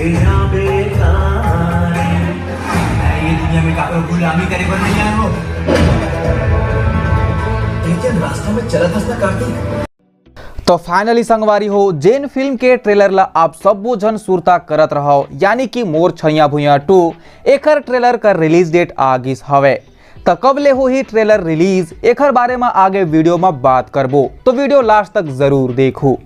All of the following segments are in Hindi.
या बेकार मैं ये दुनिया में काफी गुलामी करे पर नहीं आया हूँ। लेकिन रास्ता में चला था ना कार्तिक। तो फाइनली संगवारी हो जेन फिल्म के ट्रेलर ला आप सबो जन सुरता करत रहो यानी कि मोर छैया भुइया 2 एकर ट्रेलर का रिलीज डेट आ गिस हवे। तो कब ले हो ही ट्रेलर रिलीज एकर बारे में आगे वीडियो में बात करबो, तो वीडियो लास्ट तक जरूर देखो।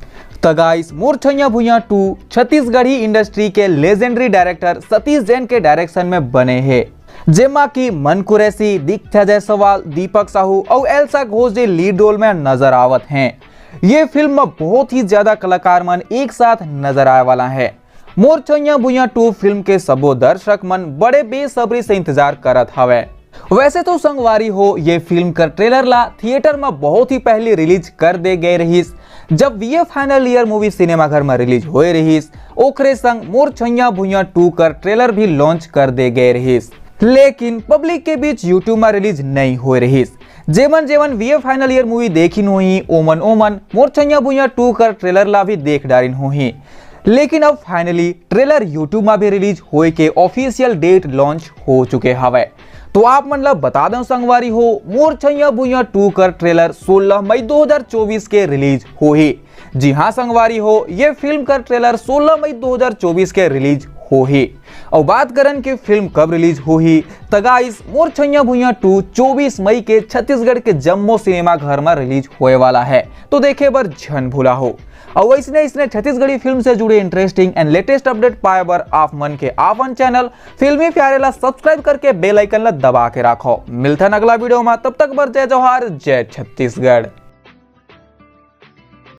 तो गाइस मोर छैया भुइया 2 छत्तीसगढ़ी इंडस्ट्री के लेजेंडरी डायरेक्टर सतीश जैन के डायरेक्शन में बने हैं, जेमा की मन कुरैशी, दीक्षा जायसवाल, दीपक साहू और एल्सा घोष जी लीड रोल में नजर आवत हैं। ये फिल्म में बहुत ही ज्यादा कलाकार मन एक साथ नजर आए वाला है। मोर छैया भुइया 2 फिल्म के सबो दर्शक मन बड़े बेसब्री से इंतजार करत हवे। वैसे तो संगवारी हो ये फिल्म का ट्रेलर ला थिएटर में बहुत ही पहले रिलीज कर दे गए रहीस, जब वीए फाइनल ईयर मूवी सिनेमाघर में रिलीज होए रहीस। ओखरे संग मोर छैया भुइया 2 का ट्रेलर भी लॉन्च कर दे गए रहीस, लेकिन पब्लिक के बीच यूट्यूब में रिलीज नहीं हो रहीस। जेमन जेमन वीए फाइनल ईयर मूवी देखी हुई ओमन ओमन मोर छैया भुइया 2 का ट्रेलर ला भी देख डारिन हुई, लेकिन अब फाइनली ट्रेलर यूट्यूब में भी रिलीज होए के ऑफिशियल डेट लॉन्च हो चुके हवे। तो आप मतलब बता दें संगवारी हो मोर छैया भुइया 2 का ट्रेलर 16 मई 2024 के रिलीज हो ही। जी हाँ संगवारी हो ये फिल्म का ट्रेलर 16 मई 2024 के रिलीज हो ही। और बात करन कि फिल्म कब रिलीज हो ही, तो गाइस मोर छैया भुइया 2 24 मई के छत्तीसगढ़ के जम्मू सिनेमा घर में रिलीज होए वाला है, तो देखे बर झन भूला हो। और इसने छत्तीसगढ़ी फिल्म से जुड़े इंटरेस्टिंग एंड लेटेस्ट अपडेट पाए बर आप मन के आपन चैनल फिल्मी प्यारे ला सब्सक्राइब करके बेल आइकन ला दबा के रखो। मिलते हैं अगला वीडियो में, तब तक बर जय जवाहर जय छत्तीसगढ़।